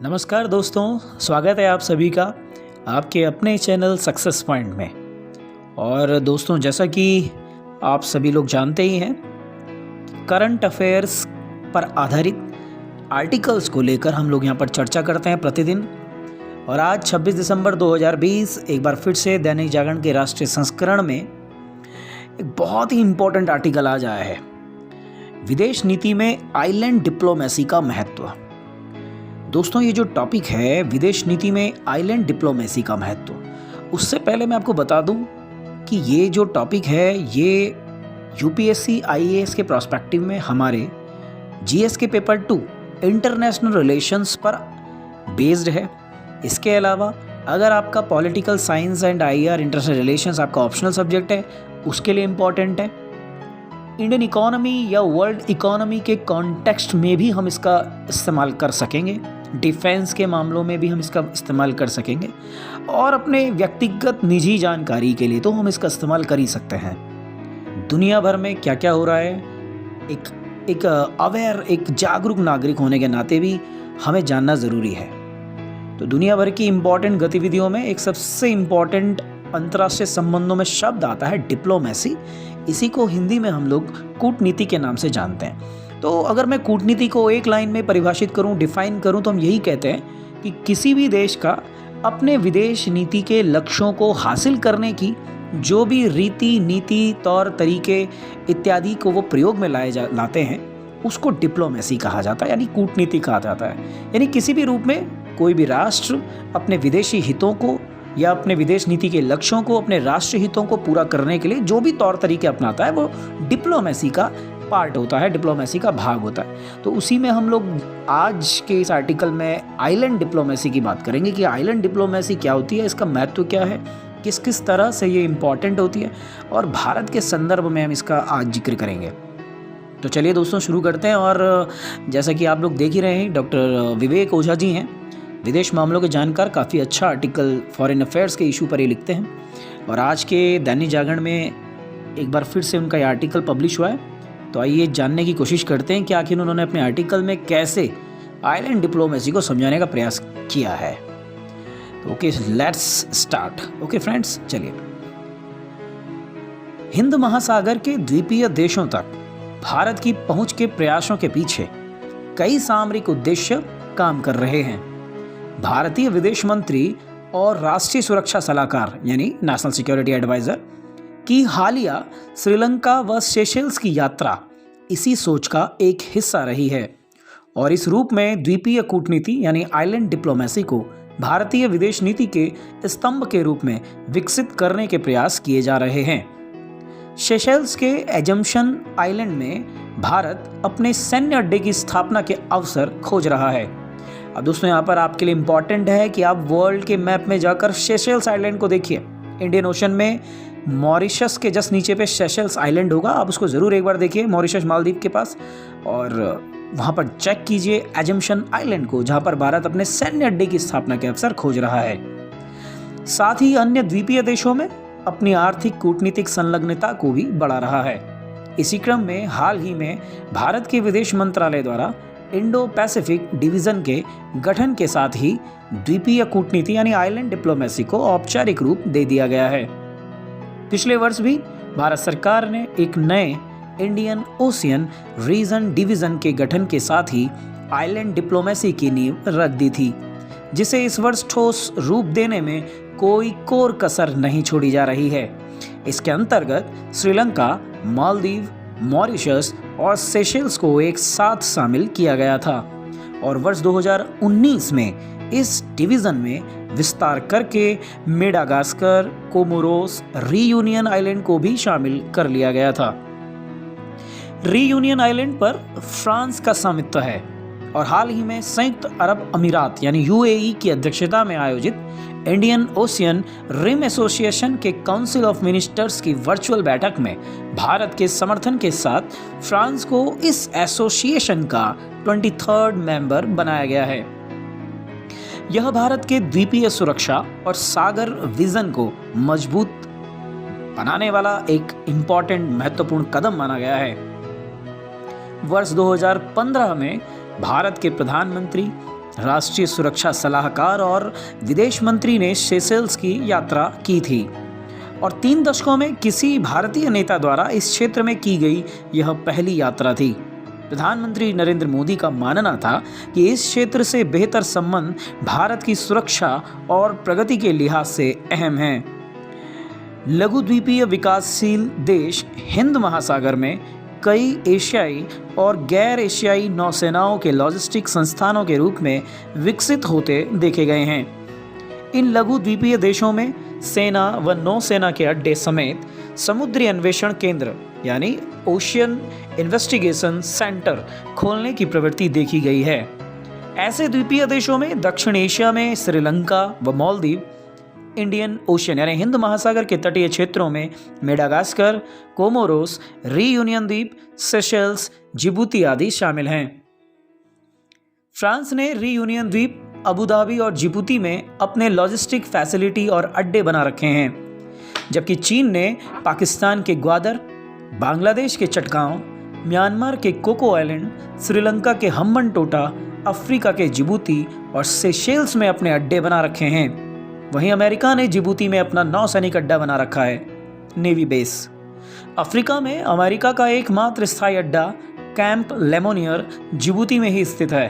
नमस्कार दोस्तों, स्वागत है आप सभी का आपके अपने चैनल सक्सेस पॉइंट में। और दोस्तों, जैसा कि आप सभी लोग जानते ही हैं, करंट अफेयर्स पर आधारित आर्टिकल्स को लेकर हम लोग यहाँ पर चर्चा करते हैं प्रतिदिन। और आज 26 दिसंबर 2020 एक बार फिर से दैनिक जागरण के राष्ट्रीय संस्करण में एक बहुत ही इम्पोर्टेंट आर्टिकल आज आया है। विदेश नीति में आइलैंड डिप्लोमेसी का महत्व। दोस्तों, ये जो टॉपिक है विदेश नीति में आइलैंड डिप्लोमेसी का महत्व, उससे पहले मैं आपको बता दूं कि ये जो टॉपिक है ये यूपीएससी आईएएस के प्रोस्पेक्टिव में हमारे जीएस के पेपर 2 इंटरनेशनल रिलेशंस पर बेस्ड है। इसके अलावा अगर आपका political science and IR international relations आपका ऑप्शनल सब्जेक्ट है, उसके लिए इम्पॉर्टेंट है। इंडियन इकोनॉमी या वर्ल्ड इकोनॉमी के कॉन्टेक्स्ट में भी हम इसका इस्तेमाल कर सकेंगे, डिफेंस के मामलों में भी हम इसका इस्तेमाल कर सकेंगे, और अपने व्यक्तिगत निजी जानकारी के लिए तो हम इसका इस्तेमाल कर ही सकते हैं। दुनिया भर में क्या क्या हो रहा है, एक अवेयर, एक जागरूक नागरिक होने के नाते भी हमें जानना ज़रूरी है। तो दुनिया भर की इम्पॉर्टेंट गतिविधियों में एक सबसे इम्पॉर्टेंट अंतर्राष्ट्रीय संबंधों में शब्द आता है डिप्लोमेसी। इसी को हिंदी में हम लोग कूटनीति के नाम से जानते हैं। तो अगर मैं कूटनीति को एक लाइन में परिभाषित करूं, डिफाइन करूं, तो हम यही कहते हैं कि किसी भी देश का अपने विदेश नीति के लक्ष्यों को हासिल करने की जो भी रीति, नीति, तौर तरीके इत्यादि को वो प्रयोग में लाते हैं, उसको डिप्लोमेसी कहा जाता है, यानी कूटनीति कहा जाता है। यानी किसी भी रूप में कोई भी राष्ट्र अपने विदेशी हितों को या अपने विदेश नीति के लक्ष्यों को, अपने राष्ट्रीय हितों को पूरा करने के लिए जो भी तौर तरीके अपनाता है वो डिप्लोमेसी का पार्ट होता है, डिप्लोमेसी का भाग होता है। तो उसी में हम लोग आज के इस आर्टिकल में आइलैंड डिप्लोमेसी की बात करेंगे कि आइलैंड डिप्लोमेसी क्या होती है, इसका महत्व क्या है, किस किस तरह से ये इम्पॉर्टेंट होती है, और भारत के संदर्भ में हम इसका आज जिक्र करेंगे। तो चलिए दोस्तों, शुरू करते हैं। और जैसा कि आप लोग देख ही रहे हैं, डॉक्टर विवेक ओझा जी हैं, विदेश मामलों के जानकार, काफ़ी अच्छा आर्टिकल फॉरेन अफेयर्स के इशू पर ये लिखते हैं। और आज के दैनिक जागरण में एक बार फिर से उनका ये आर्टिकल पब्लिश हुआ है। तो आइए जानने की कोशिश करते हैं कि आखिर उन्होंने अपने आर्टिकल में कैसे आइलैंड डिप्लोमेसी को समझाने का प्रयास किया है। तो okay, let's start. Okay friends, चलिए। हिंद महासागर के द्वीपीय देशों तक भारत की पहुंच के प्रयासों के पीछे कई सामरिक उद्देश्य काम कर रहे हैं। भारतीय विदेश मंत्री और राष्ट्रीय सुरक्षा सलाहकार यानी नेशनल सिक्योरिटी एडवाइजर की हालिया श्रीलंका व सेशेल्स की यात्रा इसी सोच का एक हिस्सा रही है। और इस रूप में द्वीपीय कूटनीति यानी आइलैंड डिप्लोमेसी को भारतीय विदेश नीति के स्तंभ के रूप में विकसित करने के प्रयास किए जा रहे हैं। सेशेल्स के एजम्पशन आइलैंड में भारत अपने सैन्य अड्डे की स्थापना के अवसर खोज रहा है। अब दोस्तों, यहाँ पर आपके लिए इम्पॉर्टेंट है कि आप वर्ल्ड के मैप में जाकर सेशेल्स आइलैंड को देखिए। इंडियन ओशन में मॉरिशस के जस्ट नीचे पे सेशेल्स आइलैंड होगा, आप उसको ज़रूर एक बार देखिए, मॉरिशस मालदीव के पास। और वहाँ पर चेक कीजिए एजम्पशन आइलैंड को, जहाँ पर भारत अपने सैन्य अड्डे की स्थापना के अवसर खोज रहा है। साथ ही अन्य द्वीपीय देशों में अपनी आर्थिक कूटनीतिक संलग्नता को भी बढ़ा रहा है। इसी क्रम में हाल ही में भारत के विदेश मंत्रालय द्वारा इंडो पैसिफिक डिवीजन के गठन के साथ ही द्वीपीय कूटनीति यानी आइलैंड डिप्लोमेसी को औपचारिक रूप दे दिया गया है। पिछले वर्ष भी भारत सरकार ने एक नए इंडियन ओशियन रीजन डिवीजन के गठन के साथ ही आइलैंड डिप्लोमेसी की नींव रख दी थी, जिसे इस वर्ष ठोस रूप देने में कोई कोर कसर नहीं छोड़ी जा रही है। इसके अंतर्गत श्रीलंका, मालदीव, मॉरिशस और सेशेल्स को एक साथ शामिल किया गया था और वर्ष 2019 में इस डिवीजन में विस्तार करके मेडागास्कर, कोमोरोस, रीयूनियन आइलैंड को भी शामिल कर लिया गया था। रीयूनियन आइलैंड पर फ्रांस का स्वामित्व है और हाल ही में संयुक्त अरब अमीरात यानी यूएई की अध्यक्षता में आयोजित इंडियन ओशियन रिम एसोसिएशन के काउंसिल ऑफ मिनिस्टर्स की वर्चुअल बैठक में भारत के समर्थन के साथ फ्रांस को इस एसोसिएशन का 23rd मेंबर बनाया गया है। यह भारत के द्वीपीय सुरक्षा और सागर विजन को मजबूत बनाने वाला एक इम्पॉर्टेंट महत्वपूर्ण कदम माना गया है। वर्ष 2015 में भारत के प्रधानमंत्री राष्ट्रीय सुरक्षा सलाहकार और विदेश मंत्री ने सेशेल्स की यात्रा की थी और 3 दशकों में किसी भारतीय नेता द्वारा इस क्षेत्र में की गई यह पहली यात्रा थी। प्रधानमंत्री नरेंद्र मोदी का मानना था कि इस क्षेत्र से बेहतर संबंध भारत की सुरक्षा और प्रगति के लिहाज से अहम हैं। लघुद्वीपीय विकासशील देश हिंद महासागर में कई एशियाई और गैर एशियाई नौसेनाओं के लॉजिस्टिक संस्थानों के रूप में विकसित होते देखे गए हैं। इन लघुद्वीपीय देशों में सेना व नौसेना के अड्डे समेत समुद्री अन्वेषण केंद्र यानी ओशियन इन्वेस्टिगेशन सेंटर खोलने की प्रवृत्ति देखी गई है। ऐसे द्वीपीय देशों में दक्षिण एशिया में श्रीलंका व मालदीव, इंडियन ओशियन यानी हिंद महासागर के तटीय क्षेत्रों में मेडागास्कर, कोमोरोस, रीयूनियन द्वीप, सेशेल्स, जिबूती आदि शामिल हैं। फ्रांस ने रीयूनियन द्वीप, अबू धाबी और जिबूती में अपने लॉजिस्टिक फैसिलिटी और अड्डे बना रखे हैं, जबकि चीन ने पाकिस्तान के ग्वादर, बांग्लादेश के चटगांव, म्यांमार के कोको आइलैंड, श्रीलंका के हम्बनटोटा, अफ्रीका के जिबूती और सेशेल्स में अपने अड्डे बना रखे हैं। वहीं अमेरिका ने जिबूती में अपना नौसैनिक अड्डा बना रखा है, नेवी बेस। अफ्रीका में अमेरिका का एकमात्र स्थायी अड्डा कैंप लेमोनियर जिबूती में ही स्थित है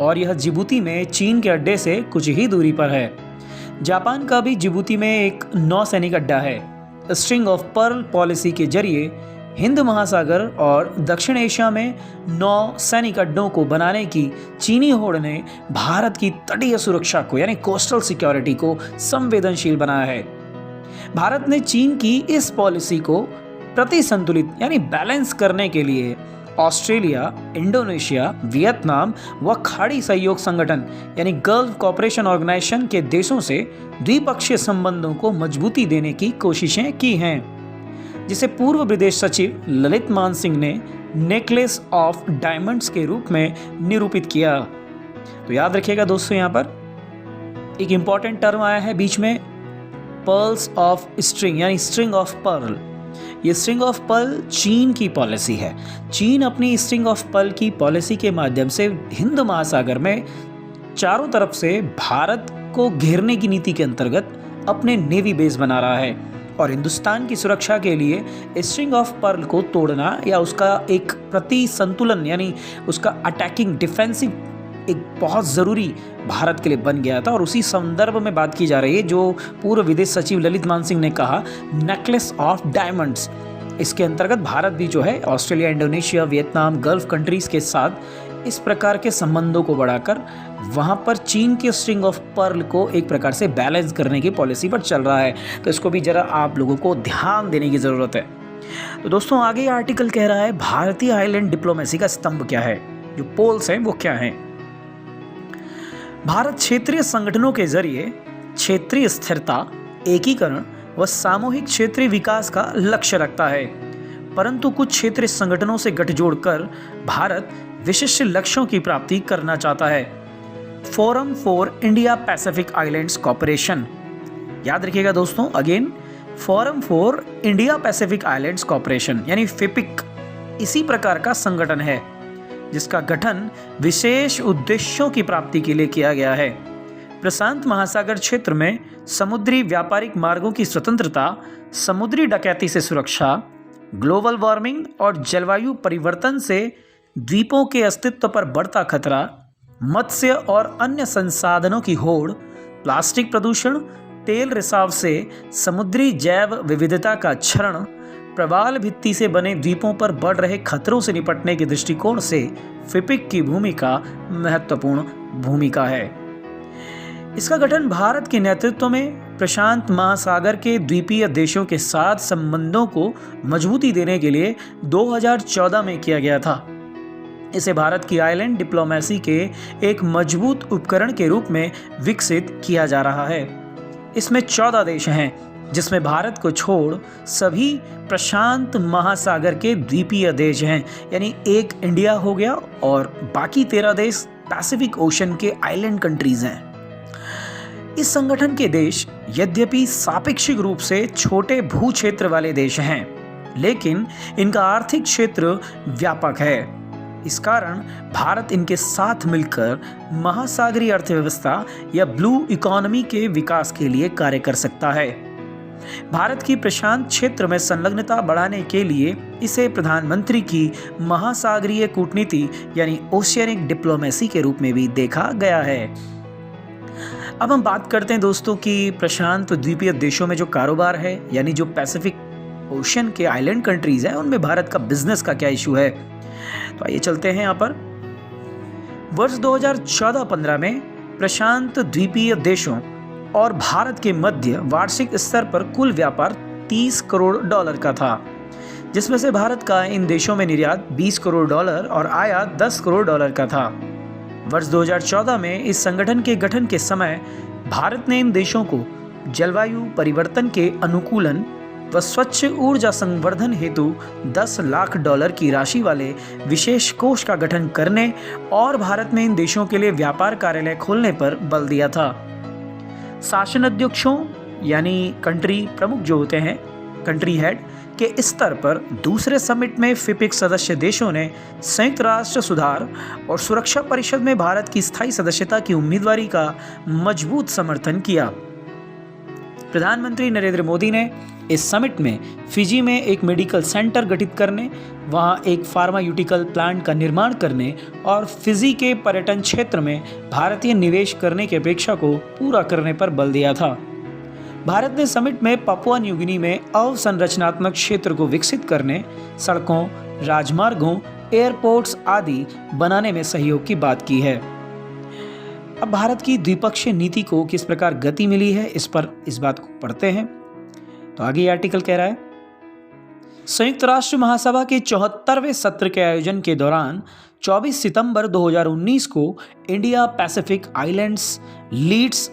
और यह जिबूती में चीन के अड्डे से कुछ ही दूरी पर है। जापान का भी जिबूती में एक नौसैनिक अड्डा है। स्ट्रिंग ऑफ पर्ल पॉलिसी के जरिए हिंद महासागर और दक्षिण एशिया में 9 सैनिक अड्डों को बनाने की चीनी होड़ ने भारत की तटीय सुरक्षा को यानी कोस्टल सिक्योरिटी को संवेदनशील बनाया है। भारत ने चीन की इस पॉलिसी को प्रतिसंतुलित यानी बैलेंस करने के लिए ऑस्ट्रेलिया, इंडोनेशिया, वियतनाम व खाड़ी सहयोग संगठन यानी गल्फ कोऑपरेशन ऑर्गेनाइजेशन के देशों से द्विपक्षीय संबंधों को मजबूती देने की कोशिशें की हैं, जिसे पूर्व विदेश सचिव ललित मान सिंह ने नेकलेस ऑफ डायमंड्स के रूप में निरूपित किया। तो याद रखिएगा दोस्तों, यहाँ पर एक इंपॉर्टेंट टर्म आया है बीच में, पर्ल्स ऑफ स्ट्रिंग यानी स्ट्रिंग ऑफ पर्ल। ये स्ट्रिंग ऑफ पर्ल चीन की पॉलिसी है। चीन अपनी स्ट्रिंग ऑफ पर्ल की पॉलिसी के माध्यम से हिंद महासागर में चारों तरफ से भारत को घेरने की नीति के अंतर्गत अपने नेवी बेस बना रहा है और हिंदुस्तान की सुरक्षा के लिए स्ट्रिंग ऑफ पर्ल को तोड़ना या उसका एक प्रति संतुलन यानी उसका अटैकिंग डिफेंसिव एक बहुत ज़रूरी भारत के लिए बन गया था। और उसी संदर्भ में बात की जा रही है जो पूर्व विदेश सचिव ललित मान सिंह ने कहा, नेकलेस ऑफ डायमंड्स। इसके अंतर्गत भारत भी जो है Australia, Indonesia, Vietnam, gulf countries के साथ इस प्रकार के संबंधों को बढ़ाकर वहाँ पर चीन के स्ट्रिंग ऑफ पर्ल को एक प्रकार से बैलेंस करने की पॉलिसी पर चल रहा है। तो इसको भी ज़रा आप लोगों को ध्यान देने की ज़रूरत है। तो दोस्तों आगे आर्टिकल कह रहा है भारतीय आइलैंड डिप्लोमेसी का स्तंभ क्या है, जो पोल्स हैं वो क्या हैं। भारत क्षेत्रीय संगठनों के जरिए क्षेत्रीय स्थिरता, एकीकरण व सामूहिक क्षेत्रीय विकास का लक्ष्य रखता है, परंतु कुछ क्षेत्रीय संगठनों से गठजोड़ कर भारत विशिष्ट लक्ष्यों की प्राप्ति करना चाहता है। Forum for India Pacific islands corporation, याद रखिएगा दोस्तों, again forum for India Pacific islands corporation यानी फिपिक इसी प्रकार का संगठन है जिसका गठन विशेष उद्देश्यों की प्राप्ति के लिए किया गया है। प्रशांत महासागर क्षेत्र में समुद्री व्यापारिक मार्गों की स्वतंत्रता, समुद्री डकैती से सुरक्षा, ग्लोबल वार्मिंग और जलवायु परिवर्तन से द्वीपों के अस्तित्व पर बढ़ता खतरा, मत्स्य और अन्य संसाधनों की होड़, प्लास्टिक प्रदूषण, तेल रिसाव से समुद्री जैव विविधता का क्षरण, प्रवाल भित्ति से बने द्वीपों पर बढ़ रहे खतरों से निपटने के दृष्टिकोण से फिपिक की भूमिका महत्वपूर्ण भूमिका है। इसका गठन भारत के नेतृत्व में प्रशांत महासागर के द्वीपीय देशों के साथ संबंधों को मजबूती देने के लिए 2014 में किया गया था। इसे भारत की आइलैंड डिप्लोमेसी के एक मजबूत उपकरण के रूप में विकसित किया जा रहा है। इसमें 14 देश हैं, जिसमें भारत को छोड़ सभी प्रशांत महासागर के द्वीपीय देश हैं, यानी एक इंडिया हो गया और बाकी 13 देश पैसिफिक ओशन के आइलैंड कंट्रीज हैं। इस संगठन के देश यद्यपि सापेक्षिक रूप से छोटे भू क्षेत्र वाले देश हैं, लेकिन इनका आर्थिक क्षेत्र व्यापक है। इस कारण भारत इनके साथ मिलकर महासागरीय अर्थव्यवस्था या ब्लू इकोनॉमी के विकास के लिए कार्य कर सकता है। भारत की प्रशांत क्षेत्र में संलग्नता बढ़ाने के लिए इसे प्रधानमंत्री की महासागरीय कूटनीति यानी ओशियनिक डिप्लोमेसी के रूप में भी देखा गया है। अब हम बात करते हैं दोस्तों कि प्रशांत द्वीपीय देशों में जो कारोबार है यानी जो पैसिफिक ओशियन के आइलैंड कंट्रीज हैं उनमें भारत का बिजनेस का क्या इशू है। तो आइए चलते हैं यहाँ पर। वर्ष 2014-15 में प्रशांत द्वीपीय देशों और भारत के मध्य वार्षिक स्तर पर कुल व्यापार $30 करोड़ का था, जिसमें से भारत का इन देशों में निर्यात $20 करोड़ और आयात $10 करोड़ का था। वर्ष 2014 में इस संगठन के गठन के समय भारत ने इन देशों को जलवायु परिवर्तन के अनुकूलन व स्वच्छ ऊर्जा संवर्धन हेतु $10 लाख की राशि वाले विशेष कोष का गठन करने और भारत में इन देशों के लिए व्यापार कार्यालय खोलने पर बल दिया था। शासन अध्यक्षों यानी कंट्री प्रमुख जो होते हैं, कंट्री हेड के स्तर पर दूसरे समिट में फिपिक सदस्य देशों ने संयुक्त राष्ट्र सुधार और सुरक्षा परिषद में भारत की स्थायी सदस्यता की उम्मीदवारी का मजबूत समर्थन किया। प्रधानमंत्री नरेंद्र मोदी ने इस समिट में फिजी में एक मेडिकल सेंटर गठित करने, वहां एक फार्मास्यूटिकल प्लांट का निर्माण करने और फिजी के पर्यटन क्षेत्र में भारतीय निवेश करने की अपेक्षा को पूरा करने पर बल दिया था। भारत ने समिट में पापुआ न्यू गिनी में अवसंरचनात्मक क्षेत्र को विकसित करने, सड़कों, राजमार्गों, एयरपोर्ट्स आदि बनाने में सहयोग की बात की है। अब भारत की द्विपक्षीय नीति को किस प्रकार गति मिली है, इस बात को पढ़ते हैं। तो आगे ये आर्टिकल कह रहा है, संयुक्त राष्ट्र महासभा के 74वें सत्र के आयोजन के दौरान 24 सितंबर 2019 को India Pacific islands leaders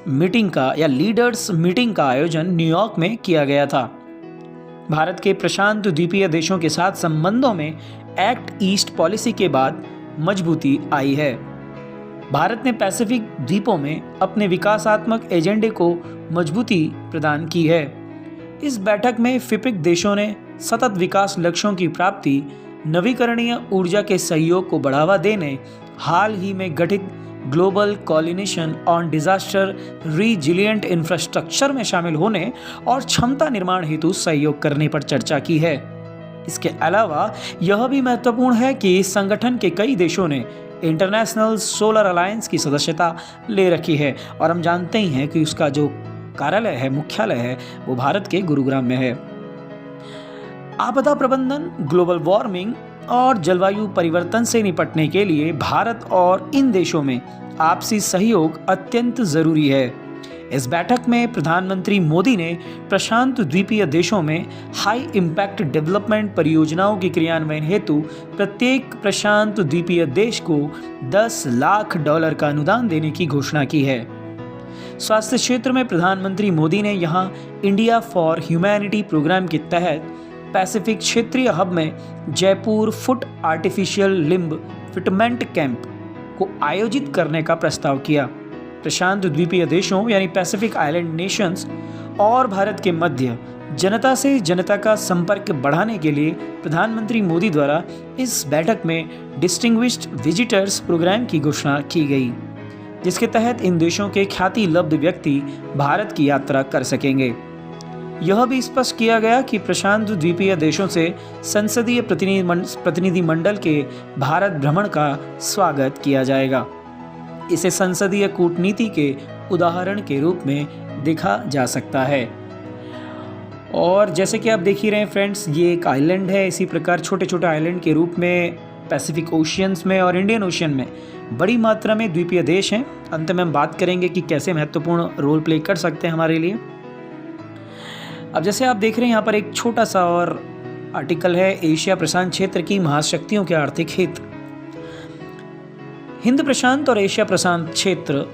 meeting का आयोजन न्यूयॉर्क में किया गया था। भारत के प्रशांत द्वीपीय देशों के साथ संबंधों में एक्ट ईस्ट पॉलिसी के बाद मजबूती आई है। भारत ने पैसिफिक द्वीपों में अपने विकासात्मक एजेंडे को मजबूती प्रदान की है। इस बैठक में फिपिक देशों ने सतत विकास लक्ष्यों की प्राप्ति, नवीकरणीय ऊर्जा के सहयोग को बढ़ावा देने, हाल ही में गठित global coordination on disaster resilient infrastructure में शामिल होने और क्षमता निर्माण हेतु सहयोग करने पर चर्चा की है। इसके अलावा यह भी महत्वपूर्ण है कि इस संगठन के कई देशों ने इंटरनेशनल सोलर अलायंस की सदस्यता ले रखी है और हम जानते ही हैं कि उसका जो कार्यालय है, मुख्यालय है, वो भारत के गुरुग्राम में है। आपदा प्रबंधन, ग्लोबल वार्मिंग और जलवायु परिवर्तन से निपटने के लिए भारत और इन देशों में आपसी सहयोग अत्यंत जरूरी है। इस बैठक में प्रधानमंत्री मोदी ने प्रशांत द्वीपीय देशों में हाई इम्पैक्ट डेवलपमेंट परियोजनाओं के क्रियान्वयन हेतु प्रत्येक प्रशांत द्वीपीय देश को $10 लाख का अनुदान देने की घोषणा की है। स्वास्थ्य क्षेत्र में प्रधानमंत्री मोदी ने यहां इंडिया फॉर ह्यूमैनिटी प्रोग्राम के तहत पैसिफिक क्षेत्रीय हब में Jaipur foot artificial limb fitment camp को आयोजित करने का प्रस्ताव किया। प्रशांत द्वीपीय देशों यानी पैसिफिक आइलैंड नेशंस और भारत के मध्य जनता से जनता का संपर्क बढ़ाने के लिए प्रधानमंत्री मोदी द्वारा इस बैठक में डिस्टिंग्विश्ड विजिटर्स प्रोग्राम की घोषणा की गई, जिसके तहत इन देशों के ख्याति लब्ध व्यक्ति भारत की यात्रा कर सकेंगे। यह भी स्पष्ट किया गया कि प्रशांत द्वीपीय देशों से संसदीय प्रतिनिधि मंडल के भारत भ्रमण का स्वागत किया जाएगा। इसे संसदीय कूटनीति के उदाहरण के रूप में देखा जा सकता है। और जैसे कि आप देख ही रहे हैं फ्रेंड्स, ये एक आइलैंड है। इसी प्रकार छोटे छोटे आइलैंड के रूप में पैसिफिक ओशियंस में और इंडियन ओशियन में बड़ी मात्रा में द्वीपीय देश हैं। अंत में हम बात करेंगे कि कैसे महत्वपूर्ण रोल प्ले कर सकते हैं हमारे लिए। अब जैसे आप देख रहे हैं यहाँ पर एक छोटा सा और आर्टिकल है, एशिया प्रशांत क्षेत्र की महाशक्तियों के आर्थिक हित। हिंद प्रशांत और एशिया प्रशांत क्षेत्र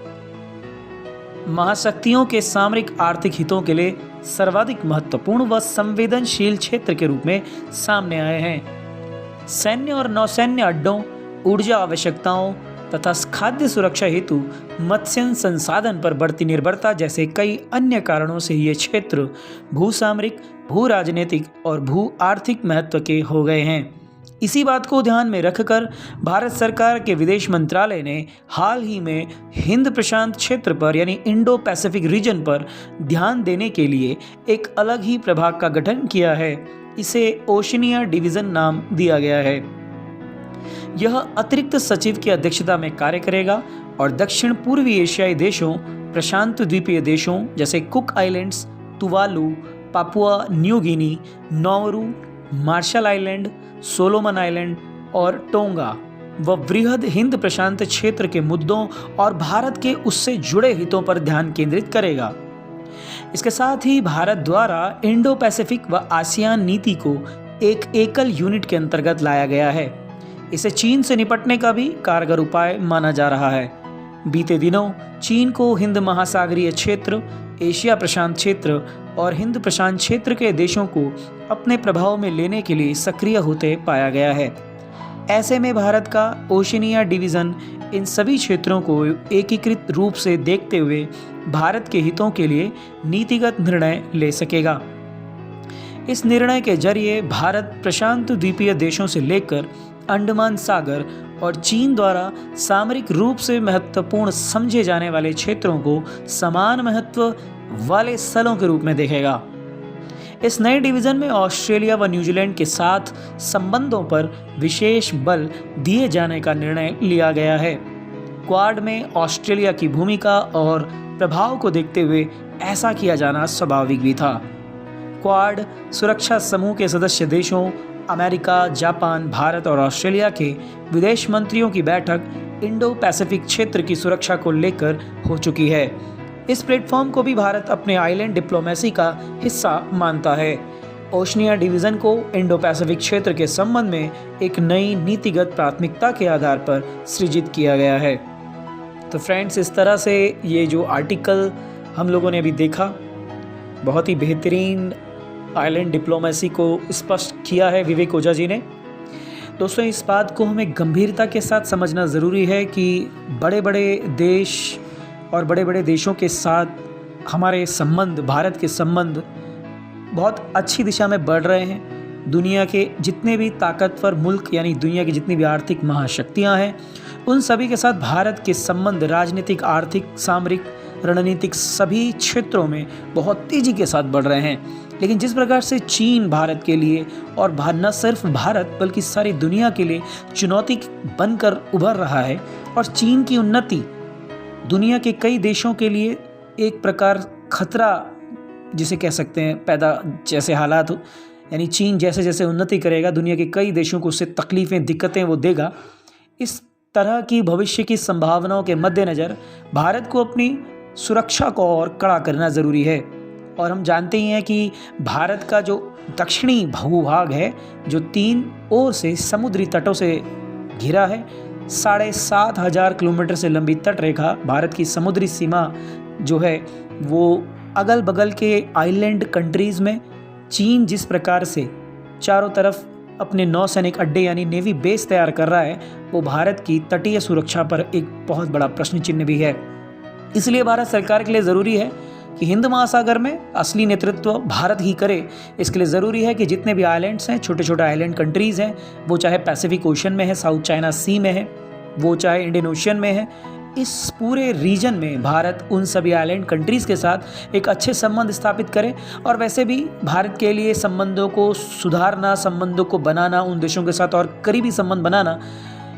महाशक्तियों के सामरिक आर्थिक हितों के लिए सर्वाधिक महत्वपूर्ण व संवेदनशील क्षेत्र के रूप में सामने आए हैं। सैन्य और नौसैन्य अड्डों, ऊर्जा आवश्यकताओं तथा खाद्य सुरक्षा हेतु मत्स्य संसाधन पर बढ़ती निर्भरता जैसे कई अन्य कारणों से ये क्षेत्र भू सामरिक, भू राजनीतिक और भू आर्थिक महत्व के हो गए हैं। इसी बात को ध्यान में रखकर भारत सरकार के विदेश मंत्रालय ने हाल ही में हिंद प्रशांत क्षेत्र पर यानी इंडो पैसिफिक रीजन पर ध्यान देने के लिए एक अलग ही प्रभाग का गठन किया है। इसे ओशनिया डिवीजन नाम दिया गया है। यह अतिरिक्त सचिव की अध्यक्षता में कार्य करेगा और दक्षिण पूर्वी एशियाई देशों, प्रशांत द्वीपीय देशों जैसे Cook Islands, Tuvalu, Papua New Guinea, Nauru, Marshall Island, Solomon Island और टोंगा व वृहद हिंद प्रशांत क्षेत्र के मुद्दों और भारत के उससे जुड़े हितों पर ध्यान केंद्रित करेगा। इसके साथ ही भारत द्वारा इंडो पैसिफिक व आसियान नीति को एक एकल यूनिट के अंतर्गत लाया गया है। इसे चीन से निपटने का भी कारगर उपाय माना जा रहा है। बीते दिनों चीन को हिंद महासागरीय क्षेत्र, एशिया प्रशांत क्षेत्र और हिंद प्रशांत क्षेत्र के देशों को अपने प्रभाव में लेने के लिए सक्रिय होते पाया गया है। ऐसे में भारत का ओशनिया डिवीज़न इन सभी क्षेत्रों को एकीकृत रूप से देखते हुए भारत के हितों के लिए नीतिगत निर्णय ले सकेगा। इस निर्णय के जरिए भारत प्रशांत द्वीपीय देशों से लेकर अंडमान सागर और चीन द्वारा सामरिक रूप से महत्वपूर्ण समझे जाने वाले क्षेत्रों को समान महत्व वाले स्थलों के रूप में देखेगा। इस नए डिवीजन में ऑस्ट्रेलिया व न्यूजीलैंड के साथ संबंधों पर विशेष बल दिए जाने का निर्णय लिया गया है। क्वाड में ऑस्ट्रेलिया की भूमिका और प्रभाव को देखते हुए ऐसा किया जाना स्वाभाविक भी था। क्वाड सुरक्षा समूह के सदस्य देशों अमेरिका, जापान, भारत और ऑस्ट्रेलिया के विदेश मंत्रियों की बैठक इंडो पैसिफिक क्षेत्र की सुरक्षा को लेकर हो चुकी है। इस प्लेटफॉर्म को भी भारत अपने आइलैंड डिप्लोमेसी का हिस्सा मानता है। ओशनिया डिवीज़न को इंडो पैसिफिक क्षेत्र के संबंध में एक नई नीतिगत प्राथमिकता के आधार पर सृजित किया गया है। तो फ्रेंड्स, इस तरह से ये जो आर्टिकल हम लोगों ने अभी देखा, बहुत ही बेहतरीन आइलैंड डिप्लोमेसी को स्पष्ट किया है विवेक ओझा जी ने। दोस्तों, इस बात को हमें गंभीरता के साथ समझना ज़रूरी है कि बड़े बड़े देश और बड़े बड़े देशों के साथ हमारे संबंध, भारत के संबंध बहुत अच्छी दिशा में बढ़ रहे हैं। दुनिया के जितने भी ताकतवर मुल्क यानी दुनिया की जितनी भी आर्थिक महाशक्तियां हैं, उन सभी के साथ भारत के संबंध राजनीतिक, आर्थिक, सामरिक, रणनीतिक सभी क्षेत्रों में बहुत तेज़ी के साथ बढ़ रहे हैं। लेकिन जिस प्रकार से चीन भारत के लिए और न सिर्फ भारत बल्कि सारी दुनिया के लिए चुनौती बनकर उभर रहा है और चीन की उन्नति दुनिया के कई देशों के लिए एक प्रकार खतरा जिसे कह सकते हैं पैदा जैसे हालात हो, यानी चीन जैसे जैसे उन्नति करेगा दुनिया के कई देशों को उससे तकलीफ़ें, दिक्कतें वो देगा। इस तरह की भविष्य की संभावनाओं के मद्देनज़र भारत को अपनी सुरक्षा को और कड़ा करना ज़रूरी है। और हम जानते ही हैं कि भारत का जो दक्षिणी भूभाग है, जो 3 ओर से समुद्री तटों से घिरा है, 7,500 किलोमीटर से लंबी तट रेखा भारत की समुद्री सीमा जो है वो अगल बगल के आइलैंड कंट्रीज़ में चीन जिस प्रकार से चारों तरफ अपने नौसैनिक अड्डे यानी नेवी बेस तैयार कर रहा है, वो भारत की तटीय सुरक्षा पर एक बहुत बड़ा प्रश्न चिन्ह भी है। इसलिए भारत सरकार के लिए ज़रूरी है कि हिंद महासागर में असली नेतृत्व भारत ही करे। इसके लिए ज़रूरी है कि जितने भी आइलैंड्स हैं, छोटे छोटे आइलैंड कंट्रीज़ हैं, वो चाहे पैसिफिक ओशन में है, साउथ चाइना सी में है, वो चाहे इंडियन ओशन में है, इस पूरे रीजन में भारत उन सभी आइलैंड कंट्रीज़ के साथ एक अच्छे संबंध स्थापित करे। और वैसे भी भारत के लिए संबंधों को सुधारना, संबंधों को बनाना, उन देशों के साथ और करीबी संबंध बनाना,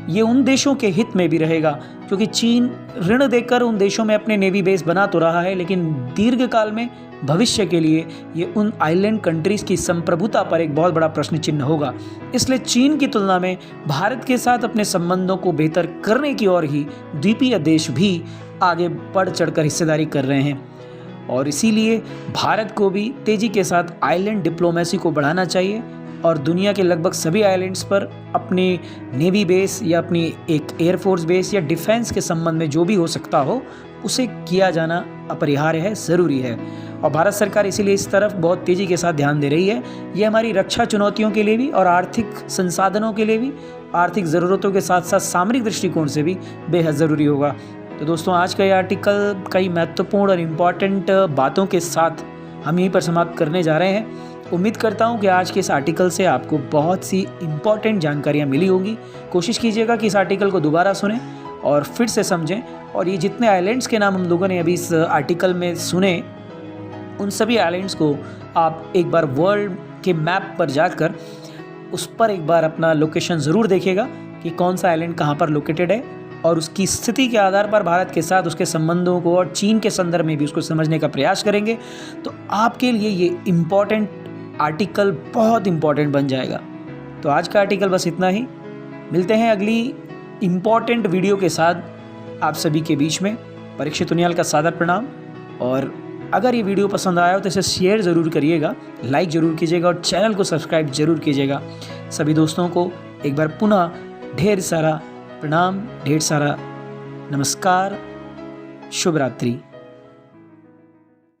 ये उन देशों के हित में भी रहेगा, क्योंकि चीन ऋण देकर उन देशों में अपने नेवी बेस बना तो रहा है, लेकिन दीर्घकाल में भविष्य के लिए ये उन आइलैंड कंट्रीज़ की संप्रभुता पर एक बहुत बड़ा प्रश्न चिन्ह होगा। इसलिए चीन की तुलना में भारत के साथ अपने संबंधों को बेहतर करने की ओर ही द्वीपीय देश भी आगे बढ़ चढ़कर हिस्सेदारी कर रहे हैं। और इसीलिए भारत को भी तेज़ी के साथ आइलैंड डिप्लोमेसी को बढ़ाना चाहिए और दुनिया के लगभग सभी आइलैंड्स पर अपनी नेवी बेस या अपनी एक एयरफोर्स बेस या डिफेंस के संबंध में जो भी हो सकता हो उसे किया जाना अपरिहार्य है, ज़रूरी है। और भारत सरकार इसीलिए इस तरफ बहुत तेज़ी के साथ ध्यान दे रही है। ये हमारी रक्षा चुनौतियों के लिए भी और आर्थिक संसाधनों के लिए भी, आर्थिक ज़रूरतों के साथ साथ सामरिक दृष्टिकोण से भी बेहद ज़रूरी होगा। तो दोस्तों, आज का ये आर्टिकल कई महत्वपूर्ण और इम्पॉर्टेंट बातों के साथ हम यहीं पर समाप्त करने जा रहे हैं। उम्मीद करता हूँ कि आज के इस आर्टिकल से आपको बहुत सी इम्पॉर्टेंट जानकारियाँ मिली होंगी। कोशिश कीजिएगा कि इस आर्टिकल को दोबारा सुनें और फिर से समझें, और ये जितने आइलैंड्स के नाम हम लोगों ने अभी इस आर्टिकल में सुने, उन सभी आइलैंड्स को आप एक बार वर्ल्ड के मैप पर जाकर उस पर एक बार अपना लोकेशन ज़रूर देखिएगा कि कौन सा आइलैंड कहाँ पर लोकेटेड है, और उसकी स्थिति के आधार पर भारत के साथ उसके संबंधों को और चीन के संदर्भ में भी उसको समझने का प्रयास करेंगे तो आपके लिए ये इम्पॉर्टेंट आर्टिकल बहुत इम्पॉर्टेंट बन जाएगा। तो आज का आर्टिकल बस इतना ही। मिलते हैं अगली इम्पॉर्टेंट वीडियो के साथ आप सभी के बीच में। परीक्षित उनियाल का सादर प्रणाम, और अगर ये वीडियो पसंद आया हो तो इसे शेयर ज़रूर करिएगा, लाइक ज़रूर कीजिएगा और चैनल को सब्सक्राइब ज़रूर कीजिएगा। सभी दोस्तों को एक बार पुनः ढेर सारा प्रणाम, ढेर सारा नमस्कार, शुभ रात्रि।